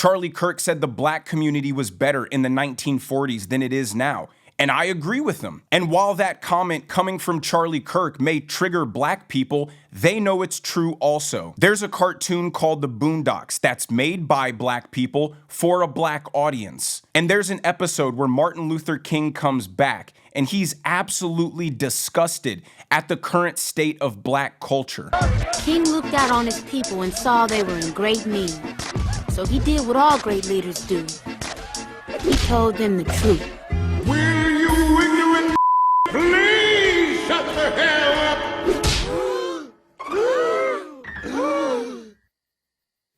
Charlie Kirk said the black community was better in the 1940s than it is now. And I agree with him. And while that comment coming from Charlie Kirk may trigger black people, they know it's true also. There's a cartoon called The Boondocks that's made by black people for a black audience. And there's an episode where Martin Luther King comes back and he's absolutely disgusted at the current state of black culture. King looked out on his people and saw they were in great need. So he did what all great leaders do. He told them the truth. Will you ignorant please shut the hell up?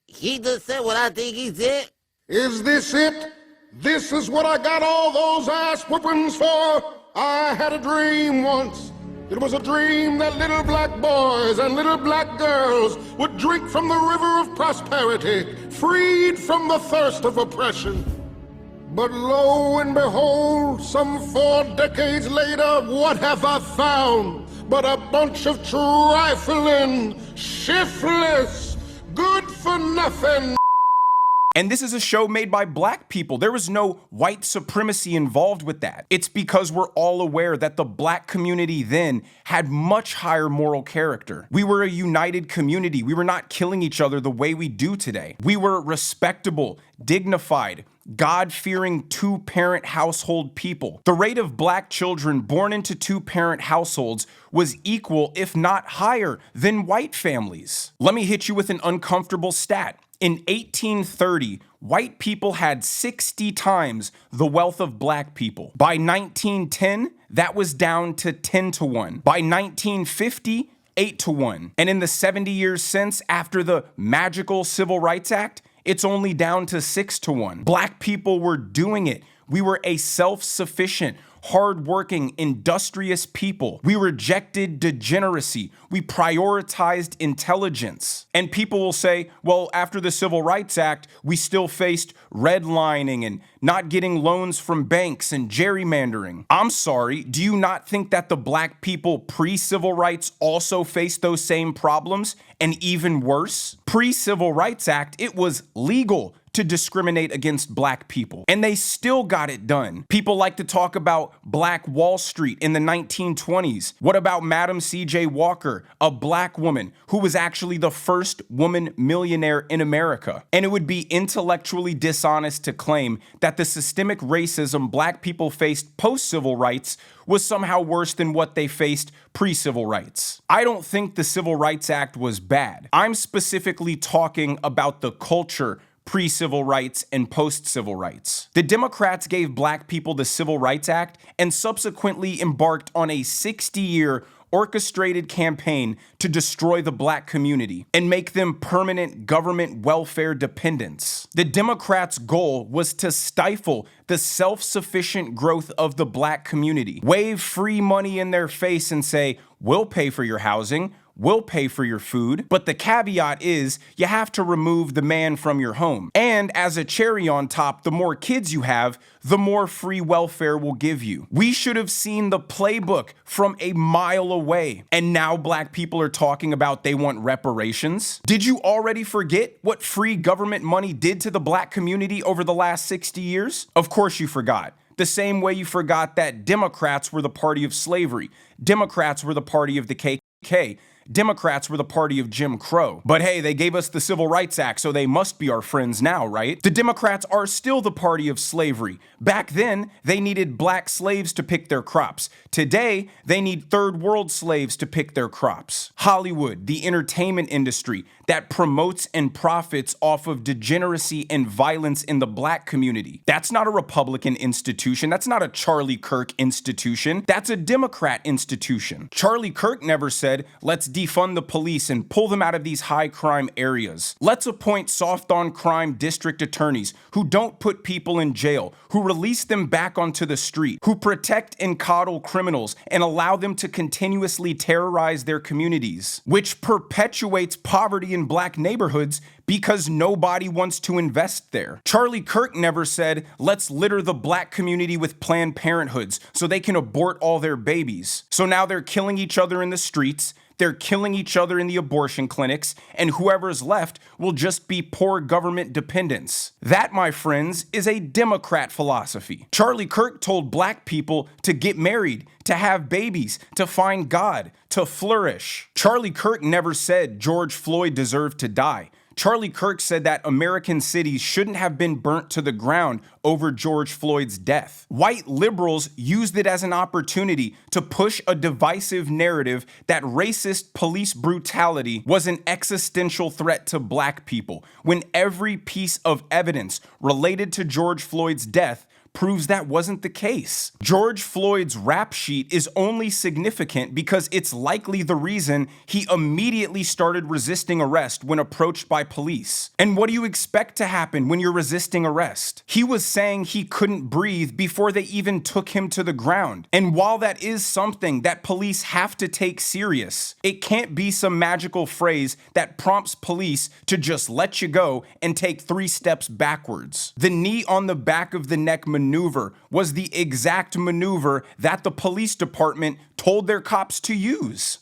He just said what I think he said. Is this it? This is what I got all those ass whoopings for? I had a dream once. It was a dream that little black boys and little black girls would drink from the river of prosperity, freed from the thirst of oppression. But lo and behold, some 4 decades later, what have I found but a bunch of trifling, shiftless, good-for-nothing. And this is a show made by black people. There was no white supremacy involved with that. It's because we're all aware that the black community then had much higher moral character. We were a united community. We were not killing each other the way we do today. We were respectable, dignified, God-fearing 2-parent household people. The rate of black children born into 2-parent households was equal, if not higher, than white families. Let me hit you with an uncomfortable stat. In 1830, white people had 60 times the wealth of black people. By 1910, that was down to 10 to 1. By 1950, 8 to 1. And in the 70 years since, after the magical Civil Rights Act, it's only down to 6 to 1. Black people were doing it. We were a self-sufficient, hardworking, industrious people. We rejected degeneracy. We prioritized intelligence. And people will say, well, after the Civil Rights Act, we still faced redlining and not getting loans from banks and gerrymandering. I'm sorry, do you not think that the black people pre-civil rights also faced those same problems and even worse? Pre-Civil Rights Act, it was legal to discriminate against black people, and they still got it done. People like to talk about Black Wall Street in the 1920s. What about Madam C.J. Walker, a black woman who was actually the first woman millionaire in America? And it would be intellectually dishonest to claim that the systemic racism black people faced post-civil rights was somehow worse than what they faced pre-civil rights. I don't think the Civil Rights Act was bad. I'm specifically talking about the culture pre-civil rights and post-civil rights. The Democrats gave black people the Civil Rights Act and subsequently embarked on a 60-year orchestrated campaign to destroy the black community and make them permanent government welfare dependents. The Democrats' goal was to stifle the self-sufficient growth of the black community, wave free money in their face and say, we'll pay for your housing, we'll pay for your food, but the caveat is you have to remove the man from your home. And as a cherry on top, the more kids you have, the more free welfare will give you. We should have seen the playbook from a mile away. And now black people are talking about they want reparations. Did you already forget what free government money did to the black community over the last 60 years? Of course you forgot. The same way you forgot that Democrats were the party of slavery. Democrats were the party of the KKK. Democrats were the party of Jim Crow. But hey, they gave us the Civil Rights Act, so they must be our friends now, right? The Democrats are still the party of slavery. Back then, they needed black slaves to pick their crops. Today, they need third world slaves to pick their crops. Hollywood, the entertainment industry that promotes and profits off of degeneracy and violence in the black community. That's not a Republican institution. That's not a Charlie Kirk institution. That's a Democrat institution. Charlie Kirk never said, let's defund the police and pull them out of these high crime areas. Let's appoint soft on crime district attorneys who don't put people in jail, who release them back onto the street, who protect and coddle criminals and allow them to continuously terrorize their communities, which perpetuates poverty in black neighborhoods because nobody wants to invest there. Charlie Kirk never said, let's litter the black community with Planned Parenthoods so they can abort all their babies. So now they're killing each other in the streets, they're killing each other in the abortion clinics, and whoever's left will just be poor government dependents. That, my friends, is a Democrat philosophy. Charlie Kirk told black people to get married, to have babies, to find God, to flourish. Charlie Kirk never said George Floyd deserved to die. Charlie Kirk said that American cities shouldn't have been burnt to the ground over George Floyd's death. White liberals used it as an opportunity to push a divisive narrative that racist police brutality was an existential threat to black people, when every piece of evidence related to George Floyd's death proves that wasn't the case. George Floyd's rap sheet is only significant because it's likely the reason he immediately started resisting arrest when approached by police. And what do you expect to happen when you're resisting arrest? He was saying he couldn't breathe before they even took him to the ground. And while that is something that police have to take serious, it can't be some magical phrase that prompts police to just let you go and take 3 steps backwards. The knee on the back of the neck maneuver was the exact maneuver that the police department told their cops to use.